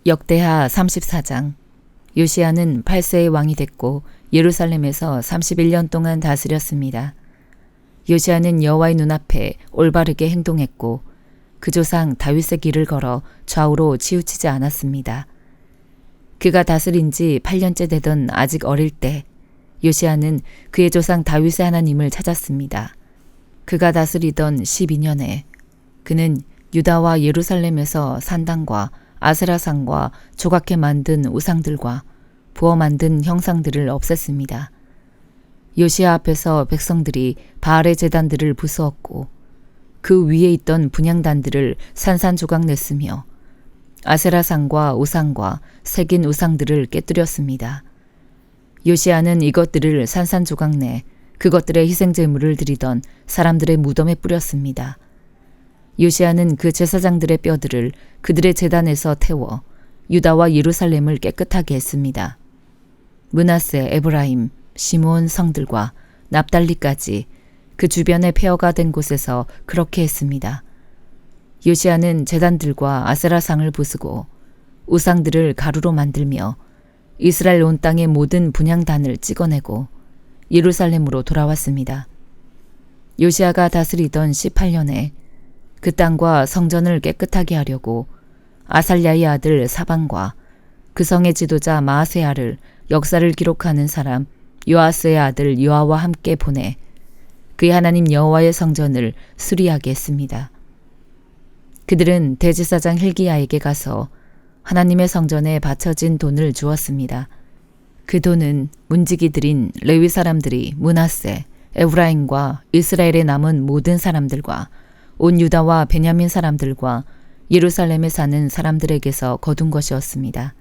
역대하 34장. 요시야는 8세의 왕이 됐고 예루살렘에서 31년 동안 다스렸습니다. 요시야는 여호와의 눈앞에 올바르게 행동했고 그 조상 다윗의 길을 걸어 좌우로 치우치지 않았습니다. 그가 다스린 지 8년째 되던 아직 어릴 때 요시야는 그의 조상 다윗의 하나님을 찾았습니다. 그가 다스리던 12년에 그는 유다와 예루살렘에서 산당과 아세라상과 조각해 만든 우상들과 부어 만든 형상들을 없앴습니다. 요시야 앞에서 백성들이 바알의 제단들을 부수었고 그 위에 있던 분향단들을 산산조각 냈으며 아세라상과 우상과 새긴 우상들을 깨뜨렸습니다. 요시야는 이것들을 산산조각 내 그것들의 희생제물을 드리던 사람들의 무덤에 뿌렸습니다. 요시야는 그 제사장들의 뼈들을 그들의 제단에서 태워 유다와 예루살렘을 깨끗하게 했습니다. 므낫세, 에브라임, 시므온 성들과 납달리까지 그 주변의 폐허가 된 곳에서 그렇게 했습니다. 요시야는 제단들과 아세라상을 부수고 우상들을 가루로 만들며 이스라엘 온 땅의 모든 분향단을 찍어내고 예루살렘으로 돌아왔습니다. 요시야가 다스리던 18년에 그 땅과 성전을 깨끗하게 하려고 아살랴의 아들 사반과 그 성의 지도자 마아세야를 역사를 기록하는 사람 요아스의 아들 요아와 함께 보내 그의 하나님 여호와의 성전을 수리하게 했습니다. 그들은 대제사장 hil기야에게 가서 하나님의 성전에 바쳐진 돈을 주었습니다. 그 돈은 문지기들인 레위 사람들이 므낫세, 에브라임과 이스라엘에 남은 모든 사람들과 온 유다와 베냐민 사람들과 예루살렘에 사는 사람들에게서 거둔 것이었습니다.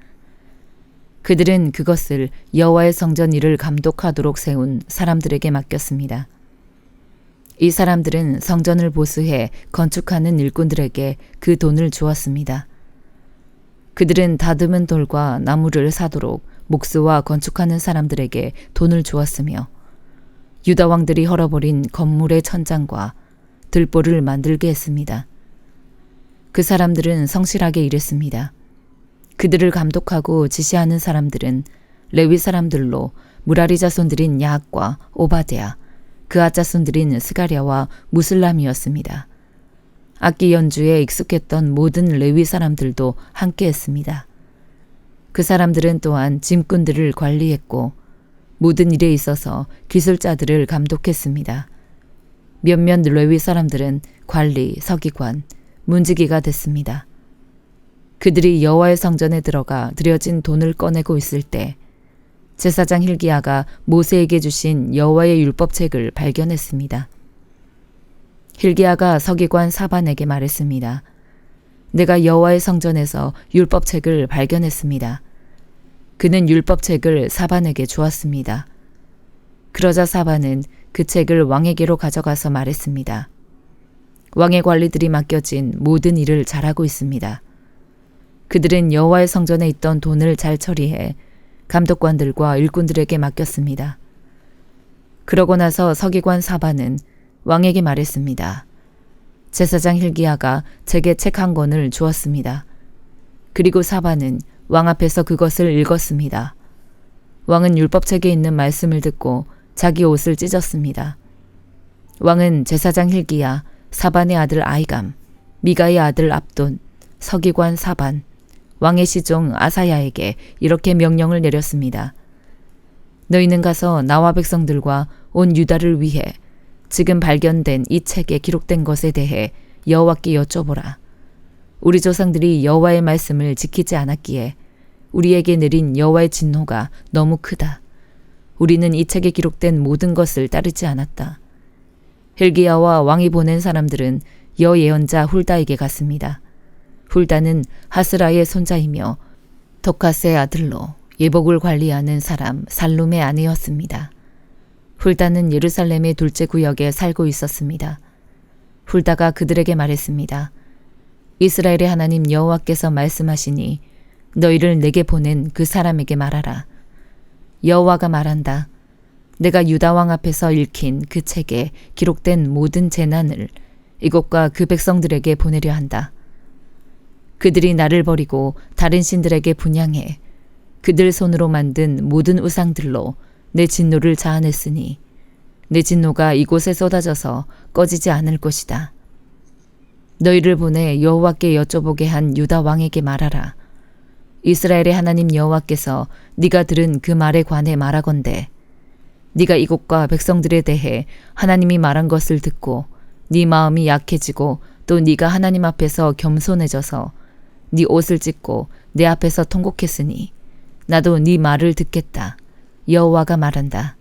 그들은 그것을 여호와의 성전 일을 감독하도록 세운 사람들에게 맡겼습니다. 이 사람들은 성전을 보수해 건축하는 일꾼들에게 그 돈을 주었습니다. 그들은 다듬은 돌과 나무를 사도록 목수와 건축하는 사람들에게 돈을 주었으며 유다 왕들이 헐어버린 건물의 천장과 들보를 만들게 했습니다. 그 사람들은 성실하게 일했습니다. 그들을 감독하고 지시하는 사람들은 레위 사람들로 무라리 자손들인 야학과 오바데야, 그앗 자손들인 스가랴와 무슬람이었습니다. 악기 연주에 익숙했던 모든 레위 사람들도 함께 했습니다. 그 사람들은 또한 짐꾼들을 관리했고 모든 일에 있어서 기술자들을 감독했습니다. 몇몇 레위 사람들은 관리, 서기관, 문지기가 됐습니다. 그들이 여호와의 성전에 들어가 드려진 돈을 꺼내고 있을 때 제사장 hil기야가 모세에게 주신 여호와의 율법책을 발견했습니다. hil기야가 서기관 사반에게 말했습니다. 내가 여호와의 성전에서 율법책을 발견했습니다. 그는 율법책을 사반에게 주었습니다. 그러자 사반은 그 책을 왕에게로 가져가서 말했습니다. 왕의 관리들이 맡겨진 모든 일을 잘하고 있습니다. 그들은 여호와의 성전에 있던 돈을 잘 처리해 감독관들과 일꾼들에게 맡겼습니다. 그러고 나서 서기관 사반은 왕에게 말했습니다. 제사장 hil기야가 제게 책 한 권을 주었습니다. 그리고 사반은 왕 앞에서 그것을 읽었습니다. 왕은 율법책에 있는 말씀을 듣고 자기 옷을 찢었습니다. 왕은 제사장 hil기야, 사반의 아들 아이감, 미가의 아들 압돈, 서기관 사반, 왕의 시종 아사야에게 이렇게 명령을 내렸습니다. 너희는 가서 나와 백성들과 온 유다를 위해 지금 발견된 이 책에 기록된 것에 대해 여호와께 여쭤보라. 우리 조상들이 여호와의 말씀을 지키지 않았기에 우리에게 내린 여호와의 진노가 너무 크다. 우리는 이 책에 기록된 모든 것을 따르지 않았다. hil기야와 왕이 보낸 사람들은 여예언자 훌다에게 갔습니다. 훌다는 하스라의 손자이며 도카스의 아들로 예복을 관리하는 사람 살룸의 아내였습니다. 훌다는 예루살렘의 둘째 구역에 살고 있었습니다. 훌다가 그들에게 말했습니다. 이스라엘의 하나님 여호와께서 말씀하시니 너희를 내게 보낸 그 사람에게 말하라. 여호와가 말한다. 내가 유다 왕 앞에서 읽힌 그 책에 기록된 모든 재난을 이곳과 그 백성들에게 보내려 한다. 그들이 나를 버리고 다른 신들에게 분향해 그들 손으로 만든 모든 우상들로 내 진노를 자아냈으니 내 진노가 이곳에 쏟아져서 꺼지지 않을 것이다. 너희를 보내 여호와께 여쭤보게 한 유다 왕에게 말하라. 이스라엘의 하나님 여호와께서 네가 들은 그 말에 관해 말하건대 네가 이곳과 백성들에 대해 하나님이 말한 것을 듣고 네 마음이 약해지고 또 네가 하나님 앞에서 겸손해져서 네 옷을 찢고 내 앞에서 통곡했으니 나도 네 말을 듣겠다. 여호와가 말한다.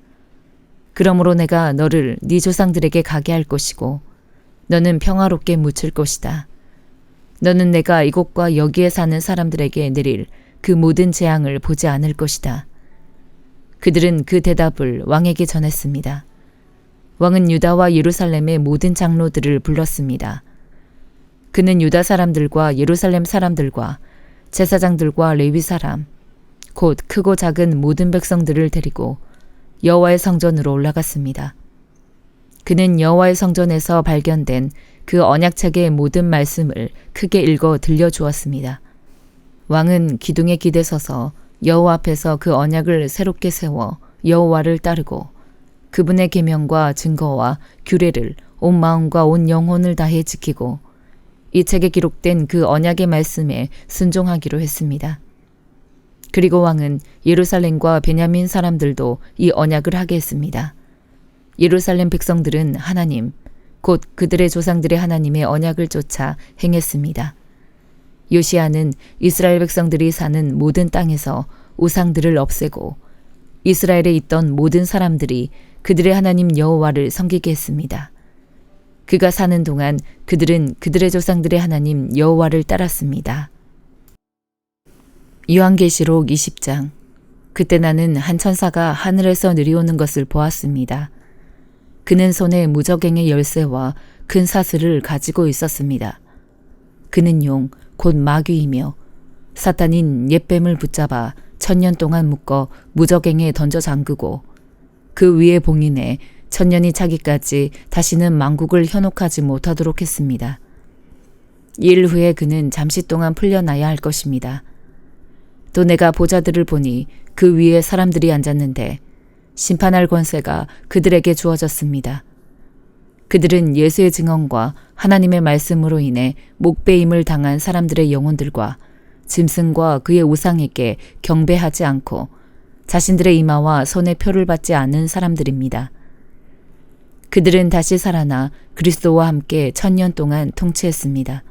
그러므로 내가 너를 네 조상들에게 가게 할 것이고 너는 평화롭게 묻힐 것이다. 너는 내가 이곳과 여기에 사는 사람들에게 내릴 그 모든 재앙을 보지 않을 것이다. 그들은 그 대답을 왕에게 전했습니다. 왕은 유다와 예루살렘의 모든 장로들을 불렀습니다. 그는 유다 사람들과 예루살렘 사람들과 제사장들과 레위 사람, 곧 크고 작은 모든 백성들을 데리고 여호와의 성전으로 올라갔습니다. 그는 여호와의 성전에서 발견된 그 언약책의 모든 말씀을 크게 읽어 들려주었습니다. 왕은 기둥에 기대 서서 여호와 앞에서 그 언약을 새롭게 세워 여호와를 따르고 그분의 계명과 증거와 규례를 온 마음과 온 영혼을 다해 지키고 이 책에 기록된 그 언약의 말씀에 순종하기로 했습니다. 그리고 왕은 예루살렘과 베냐민 사람들도 이 언약을 하게 했습니다. 예루살렘 백성들은 하나님, 곧 그들의 조상들의 하나님의 언약을 쫓아 행했습니다. 요시야는 이스라엘 백성들이 사는 모든 땅에서 우상들을 없애고 이스라엘에 있던 모든 사람들이 그들의 하나님 여호와를 섬기게 했습니다. 그가 사는 동안 그들은 그들의 조상들의 하나님 여호와를 따랐습니다. 요한계시록 20장. 그때 나는 한 천사가 하늘에서 내려오는 것을 보았습니다. 그는 손에 무저갱의 열쇠와 큰 사슬을 가지고 있었습니다. 그는 용, 곧 마귀이며 사탄인 옛뱀을 붙잡아 1000년 동안 묶어 무저갱에 던져 잠그고 그 위에 봉인해 1000년이 차기까지 다시는 만국을 현혹하지 못하도록 했습니다. 일 후에 그는 잠시 동안 풀려나야 할 것입니다. 또 내가 보좌들을 보니 그 위에 사람들이 앉았는데 심판할 권세가 그들에게 주어졌습니다. 그들은 예수의 증언과 하나님의 말씀으로 인해 목배임을 당한 사람들의 영혼들과 짐승과 그의 우상에게 경배하지 않고 자신들의 이마와 손에 표를 받지 않은 사람들입니다. 그들은 다시 살아나 그리스도와 함께 1000년 동안 통치했습니다.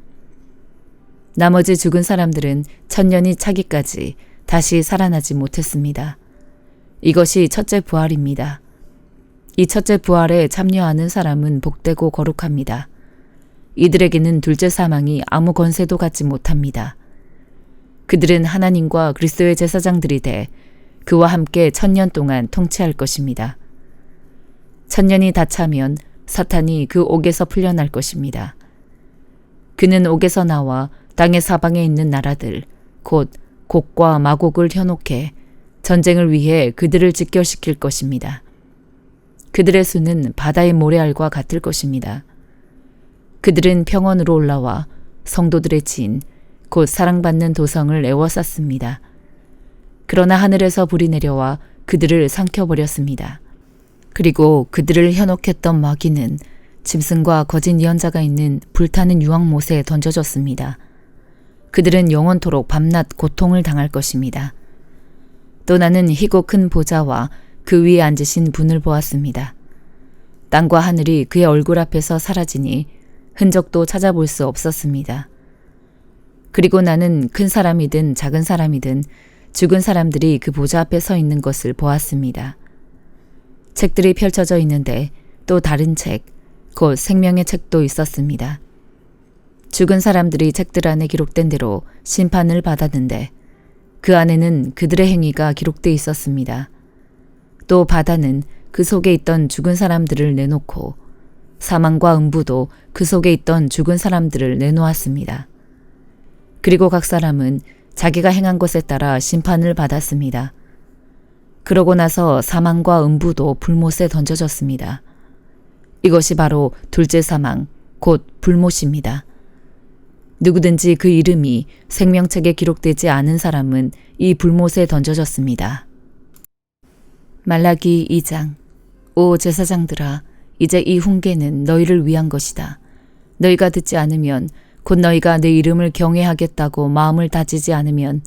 나머지 죽은 사람들은 1000년이 차기까지 다시 살아나지 못했습니다. 이것이 첫째 부활입니다. 이 첫째 부활에 참여하는 사람은 복되고 거룩합니다. 이들에게는 둘째 사망이 아무 권세도 갖지 못합니다. 그들은 하나님과 그리스도의 제사장들이 돼 그와 함께 1000년 동안 통치할 것입니다. 1000년이 다 차면 사탄이 그 옥에서 풀려날 것입니다. 그는 옥에서 나와 땅의 사방에 있는 나라들, 곧 곡과 마곡을 현혹해 전쟁을 위해 그들을 직결시킬 것입니다. 그들의 수는 바다의 모래알과 같을 것입니다. 그들은 평원으로 올라와 성도들의 진, 곧 사랑받는 도성을 에워쌌습니다. 그러나 하늘에서 불이 내려와 그들을 삼켜버렸습니다. 그리고 그들을 현혹했던 마귀는 짐승과 거짓 예언자가 있는 불타는 유황못에 던져졌습니다. 그들은 영원토록 밤낮 고통을 당할 것입니다. 또 나는 희고 큰 보좌와 그 위에 앉으신 분을 보았습니다. 땅과 하늘이 그의 얼굴 앞에서 사라지니 흔적도 찾아볼 수 없었습니다. 그리고 나는 큰 사람이든 작은 사람이든 죽은 사람들이 그 보좌 앞에 서 있는 것을 보았습니다. 책들이 펼쳐져 있는데 또 다른 책, 곧 생명의 책도 있었습니다. 죽은 사람들이 책들 안에 기록된 대로 심판을 받았는데 그 안에는 그들의 행위가 기록돼 있었습니다. 또 바다는 그 속에 있던 죽은 사람들을 내놓고 사망과 음부도 그 속에 있던 죽은 사람들을 내놓았습니다. 그리고 각 사람은 자기가 행한 것에 따라 심판을 받았습니다. 그러고 나서 사망과 음부도 불못에 누구든지 그 이름이 생명책에 기록되지 않은 사람은 이 불못에 던져졌습니다. 말라기 2장. 오 제사장들아, 이제 이 훈계는 너희를 위한 것이다. 너희가 듣지 않으면, 곧 너희가 내 이름을 경외하겠다고 마음을 다지지 않으면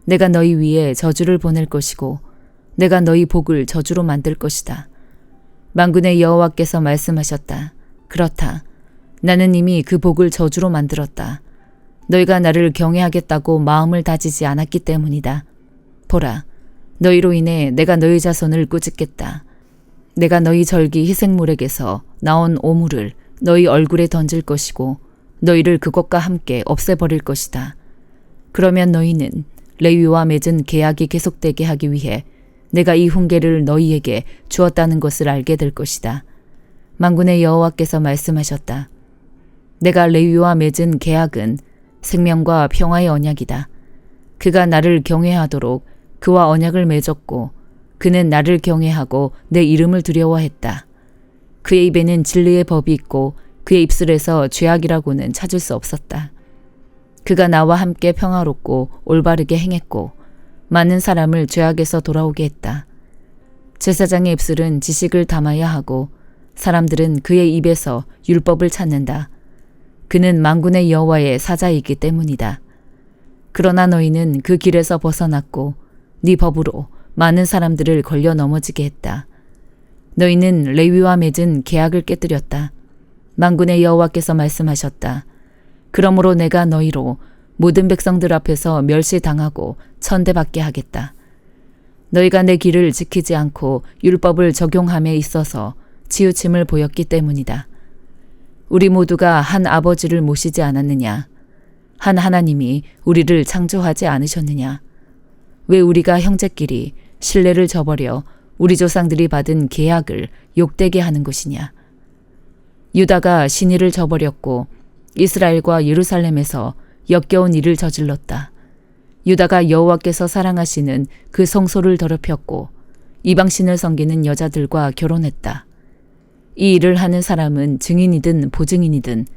내가 너희 위에 저주를 보낼 것이고 내가 너희 복을 저주로 만들 것이다. 만군의 여호와께서 말씀하셨다. 그렇다. 나는 이미 그 복을 저주로 만들었다. 너희가 나를 경외하겠다고 마음을 다지지 않았기 때문이다. 보라, 너희로 인해 내가 너희 자손을 꾸짖겠다. 내가 너희 절기 희생물에게서 나온 오물을 너희 얼굴에 던질 것이고 너희를 그것과 함께 없애버릴 것이다. 그러면 너희는 레위와 맺은 계약이 계속되게 하기 위해 내가 이 훈계를 너희에게 주었다는 것을 알게 될 것이다. 만군의 여호와께서 말씀하셨다. 내가 레위와 맺은 계약은 생명과 평화의 언약이다. 그가 나를 경외하도록 그와 언약을 맺었고 그는 나를 경외하고 내 이름을 두려워했다. 그의 입에는 진리의 법이 있고 그의 입술에서 죄악이라고는 찾을 수 없었다. 그가 나와 함께 평화롭고 올바르게 행했고 많은 사람을 죄악에서 돌아오게 했다. 제사장의 입술은 지식을 담아야 하고 사람들은 그의 입에서 율법을 찾는다. 그는 만군의 여호와의 사자이기 때문이다. 그러나 너희는 그 길에서 벗어났고 네 법으로 많은 사람들을 걸려 넘어지게 했다. 너희는 레위와 맺은 계약을 깨뜨렸다. 만군의 여호와께서 말씀하셨다. 그러므로 내가 너희로 모든 백성들 앞에서 멸시당하고 천대받게 하겠다. 너희가 내 길을 지키지 않고 율법을 적용함에 있어서 치우침을 보였기 때문이다. 우리 모두가 한 아버지를 모시지 않았느냐? 한 하나님이 우리를 창조하지 않으셨느냐? 왜 우리가 형제끼리 신뢰를 저버려 우리 조상들이 받은 계약을 욕되게 하는 것이냐? 유다가 신의를 저버렸고 이스라엘과 예루살렘에서 역겨운 일을 저질렀다. 유다가 여호와께서 사랑하시는 그 성소를 더럽혔고 이방신을 섬기는 여자들과 결혼했다. 이 일을 하는 사람은 증인이든 보증인이든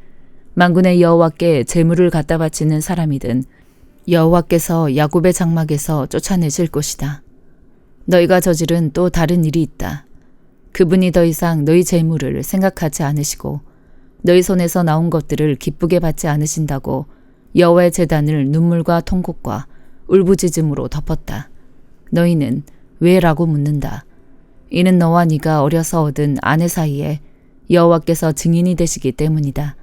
만군의 여호와께 제물을 갖다 바치는 사람이든 여호와께서 야곱의 장막에서 쫓아내실 것이다. 너희가 저지른 또 다른 일이 있다. 그분이 더 이상 너희 재물을 생각하지 않으시고 너희 손에서 나온 것들을 기쁘게 받지 않으신다고 여호와의 제단을 눈물과 통곡과 울부짖음으로 덮었다. 너희는 왜라고 묻는다. 이는 너와 네가 어려서 얻은 아내 사이에 여호와께서 증인이 되시기 때문이다.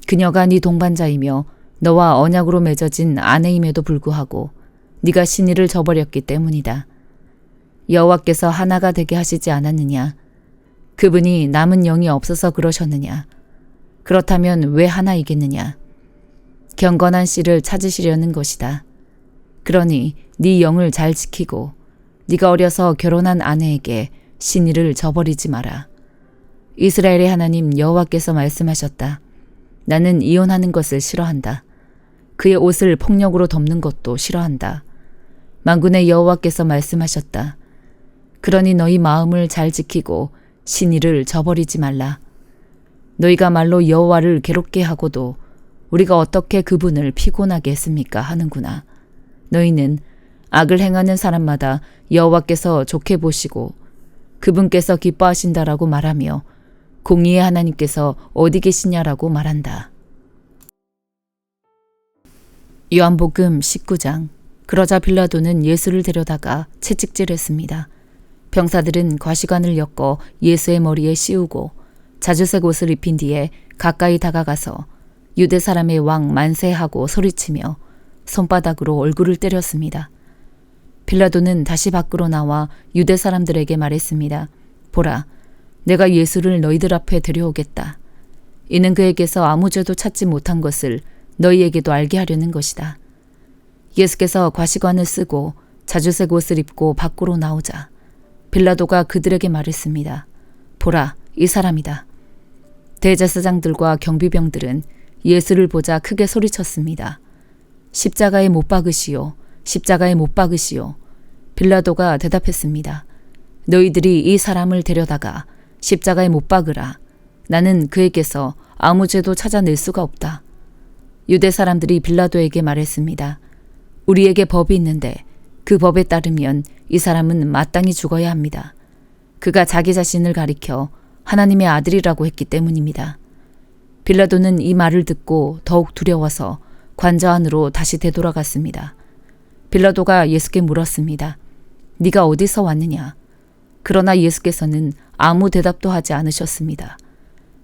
그녀가 네 동반자이며 너와 언약으로 맺어진 아내임에도 불구하고 네가 신의를 저버렸기 때문이다. 여호와께서 하나가 되게 하시지 않았느냐? 그분이 남은 영이 없어서 그러셨느냐? 그렇다면 왜 하나이겠느냐? 경건한 씨를 찾으시려는 것이다. 그러니 네 영을 잘 지키고 네가 어려서 결혼한 아내에게 신의를 저버리지 마라. 이스라엘의 하나님 여호와께서 말씀하셨다. 나는 이혼하는 것을 싫어한다. 그의 옷을 폭력으로 덮는 것도 싫어한다. 만군의 여호와께서 말씀하셨다. 그러니 너희 마음을 잘 지키고 신의를 저버리지 말라. 너희가 말로 여호와를 괴롭게 하고도 우리가 어떻게 그분을 피곤하게 했습니까 하는구나. 너희는 악을 행하는 사람마다 여호와께서 좋게 보시고 그분께서 기뻐하신다라고 말하며 공의의 하나님께서 어디 계시냐라고 말한다. 요한복음 19장. 그러자 빌라도는 예수를 데려다가 채찍질했습니다. 병사들은 과시관을 엮어 예수의 머리에 씌우고 자주색 옷을 입힌 뒤에 가까이 다가가서 유대 사람의 왕 만세하고 소리치며 손바닥으로 얼굴을 때렸습니다. 빌라도는 다시 밖으로 나와 유대 사람들에게 말했습니다. 보라, 내가 예수를 너희들 앞에 데려오겠다. 이는 그에게서 아무 죄도 찾지 못한 것을 너희에게도 알게 하려는 것이다. 예수께서 과시관을 쓰고 자주색 옷을 입고 밖으로 나오자 빌라도가 그들에게 말했습니다. 보라, 이 사람이다. 대제사장들과 경비병들은 예수를 보자 크게 소리쳤습니다. 십자가에 못 박으시오. 십자가에 못 박으시오. 빌라도가 대답했습니다. 너희들이 이 사람을 데려다가 십자가에 못 박으라. 나는 그에게서 아무 죄도 찾아낼 수가 없다. 유대 사람들이 빌라도에게 말했습니다. 우리에게 법이 있는데 그 법에 따르면 이 사람은 마땅히 죽어야 합니다. 그가 자기 자신을 가리켜 하나님의 아들이라고 했기 때문입니다. 빌라도는 이 말을 듣고 더욱 두려워서 관저 안으로 다시 되돌아갔습니다. 빌라도가 예수께 물었습니다. 네가 어디서 왔느냐? 그러나 예수께서는 아무 대답도 하지 않으셨습니다.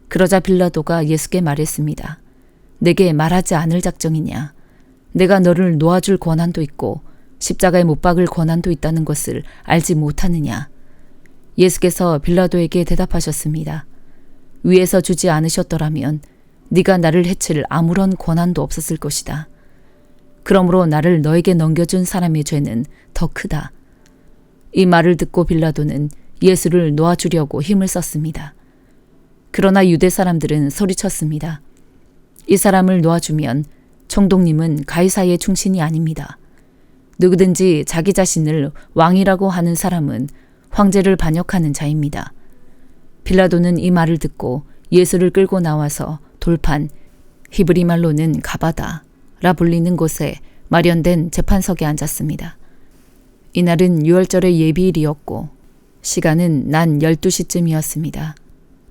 그러자 빌라도가 예수께 말했습니다. 내게 말하지 않을 작정이냐? 내가 너를 놓아줄 권한도 있고 십자가에 못 박을 권한도 있다는 것을 알지 못하느냐? 예수께서 빌라도에게 대답하셨습니다. 위에서 주지 않으셨더라면 네가 나를 해칠 아무런 권한도 없었을 것이다. 그러므로 나를 너에게 넘겨준 사람의 죄는 더 크다. 이 말을 듣고 빌라도는 예수를 놓아주려고 힘을 썼습니다. 그러나 유대 사람들은 소리쳤습니다. 이 사람을 놓아주면 총독님은 가이사의 충신이 아닙니다. 누구든지 자기 자신을 왕이라고 하는 사람은 황제를 반역하는 자입니다. 빌라도는 이 말을 듣고 예수를 끌고 나와서 돌판, 히브리 말로는 가바다라 불리는 곳에 마련된 재판석에 앉았습니다. 이날은 유월절의 예비일이었고 시간은 난 12시쯤이었습니다.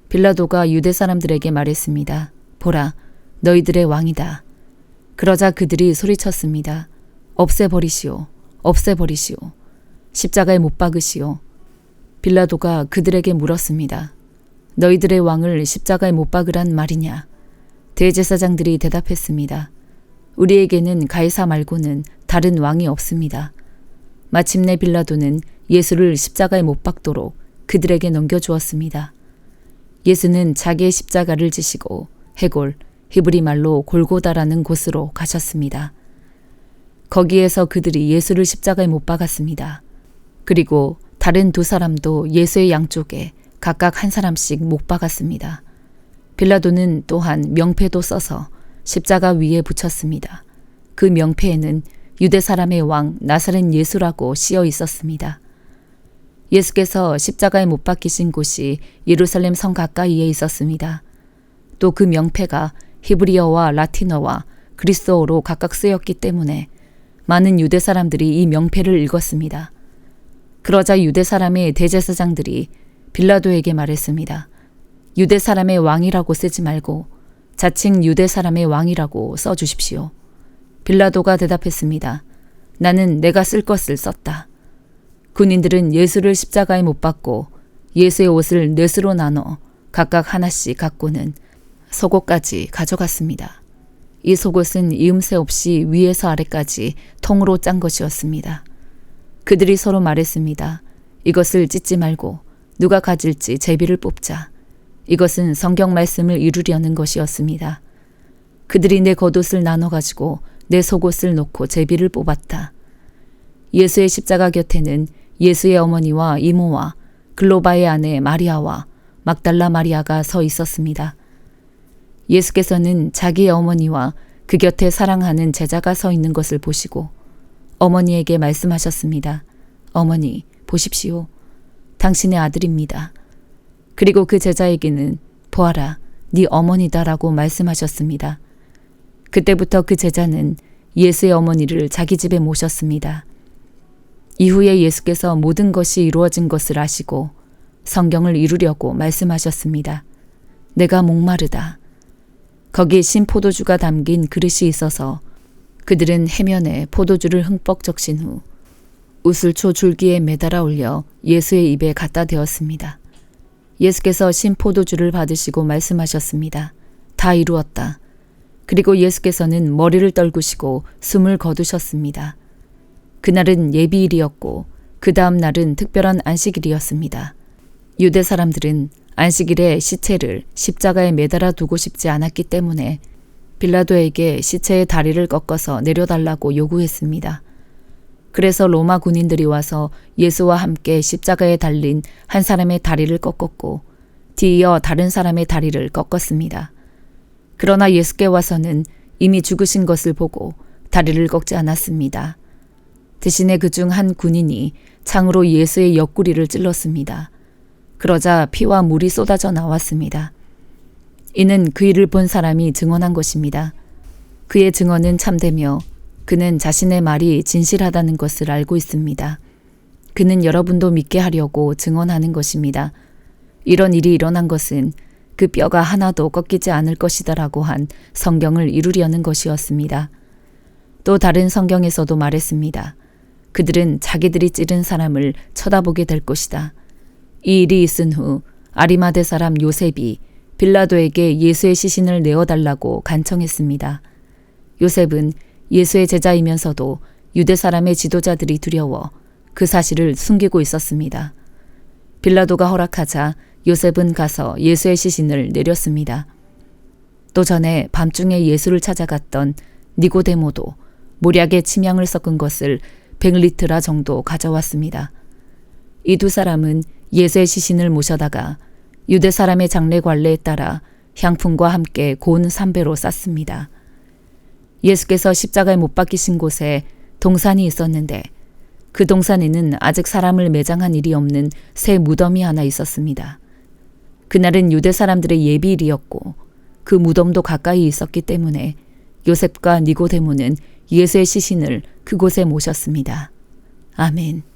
빌라도가 유대 사람들에게 말했습니다. 보라, 너희들의 왕이다. 그러자 그들이 소리쳤습니다. 없애버리시오. 없애버리시오. 십자가에 못 박으시오. 빌라도가 그들에게 물었습니다. 너희들의 왕을 십자가에 못 박으란 말이냐? 대제사장들이 대답했습니다. 우리에게는 가이사 말고는 다른 왕이 없습니다. 마침내 빌라도는 예수를 십자가에 못 박도록 그들에게 넘겨주었습니다. 예수는 자기의 십자가를 지시고 해골, 히브리 말로 골고다라는 곳으로 가셨습니다. 거기에서 그들이 예수를 십자가에 못 박았습니다. 그리고 다른 두 사람도 예수의 양쪽에 각각 한 사람씩 못 박았습니다. 빌라도는 또한 명패도 써서 십자가 위에 붙였습니다. 그 명패에는 유대 사람의 왕 나사렛 예수라고 씌어 있었습니다. 예수께서 십자가에 못 박히신 곳이 예루살렘 성 가까이에 있었습니다. 또 그 명패가 히브리어와 라틴어와 그리스어로 각각 쓰였기 때문에 많은 유대 사람들이 이 명패를 읽었습니다. 그러자 유대 사람의 대제사장들이 빌라도에게 말했습니다. 유대 사람의 왕이라고 쓰지 말고 자칭 유대 사람의 왕이라고 써주십시오. 빌라도가 대답했습니다. 나는 내가 쓸 것을 썼다. 군인들은 예수를 십자가에 못 박고 예수의 옷을 넷으로 나눠 각각 하나씩 갖고는 속옷까지 가져갔습니다. 이 속옷은 이음새 없이 위에서 아래까지 통으로 짠 것이었습니다. 그들이 서로 말했습니다. 이것을 찢지 말고 누가 가질지 제비를 뽑자. 이것은 성경 말씀을 이루려는 것이었습니다. 그들이 내 겉옷을 나눠가지고 내 속옷을 놓고 제비를 뽑았다. 예수의 십자가 곁에는 예수의 어머니와 이모와 글로바의 아내 마리아와 막달라 마리아가 서 있었습니다. 예수께서는 자기의 어머니와 그 곁에 사랑하는 제자가 서 있는 것을 보시고 어머니에게 말씀하셨습니다. 어머니, 보십시오. 당신의 아들입니다. 그리고 그 제자에게는 보아라, 네 어머니다라고 말씀하셨습니다. 그때부터 그 제자는 예수의 어머니를 자기 집에 모셨습니다. 이후에 예수께서 모든 것이 이루어진 것을 아시고 성경을 이루려고 말씀하셨습니다. 내가 목마르다. 거기 신 포도주가 담긴 그릇이 있어서 그들은 해면에 포도주를 흠뻑 적신 후 우슬초 줄기에 매달아 올려 예수의 입에 갖다 대었습니다. 예수께서 신 포도주를 받으시고 말씀하셨습니다. 다 이루었다. 그리고 예수께서는 머리를 떨구시고 숨을 거두셨습니다. 그날은 예비일이었고 그 다음 날은 특별한 안식일이었습니다. 유대 사람들은 안식일에 시체를 십자가에 매달아 두고 싶지 않았기 때문에 빌라도에게 시체의 다리를 꺾어서 내려달라고 요구했습니다. 그래서 로마 군인들이 와서 예수와 함께 십자가에 달린 한 사람의 다리를 꺾었고 뒤이어 다른 사람의 다리를 꺾었습니다. 그러나 예수께 와서는 이미 죽으신 것을 보고 다리를 꺾지 않았습니다. 대신에 그중 한 군인이 창으로 예수의 옆구리를 찔렀습니다. 그러자 피와 물이 쏟아져 나왔습니다. 이는 그 일을 본 사람이 증언한 것입니다. 그의 증언은 참되며 그는 자신의 말이 진실하다는 것을 알고 있습니다. 그는 여러분도 믿게 하려고 증언하는 것입니다. 이런 일이 일어난 것은 그 뼈가 하나도 꺾이지 않을 것이다라고 한 성경을 이루려는 것이었습니다. 또 다른 성경에서도 말했습니다. 그들은 자기들이 찌른 사람을 쳐다보게 될 것이다. 이 일이 있은 후 아리마대 사람 요셉이 빌라도에게 예수의 시신을 내어달라고 간청했습니다. 요셉은 예수의 제자이면서도 유대 사람의 지도자들이 두려워 그 사실을 숨기고 있었습니다. 빌라도가 허락하자 요셉은 가서 예수의 시신을 내렸습니다. 또 전에 밤중에 예수를 찾아갔던 니고데모도 모략에 침향을 섞은 것을 100리트라 정도 가져왔습니다. 이 두 사람은 예수의 시신을 모셔다가 유대 사람의 장례 관례에 따라 향품과 함께 고운 삼배로 쌌습니다. 예수께서 십자가에 못 박히신 곳에 동산이 있었는데 그 동산에는 아직 사람을 매장한 일이 없는 새 무덤이 하나 있었습니다. 그날은 유대 사람들의 예비일이었고 그 무덤도 가까이 있었기 때문에 요셉과 니고데모는 예수의 시신을 그곳에 모셨습니다. 아멘.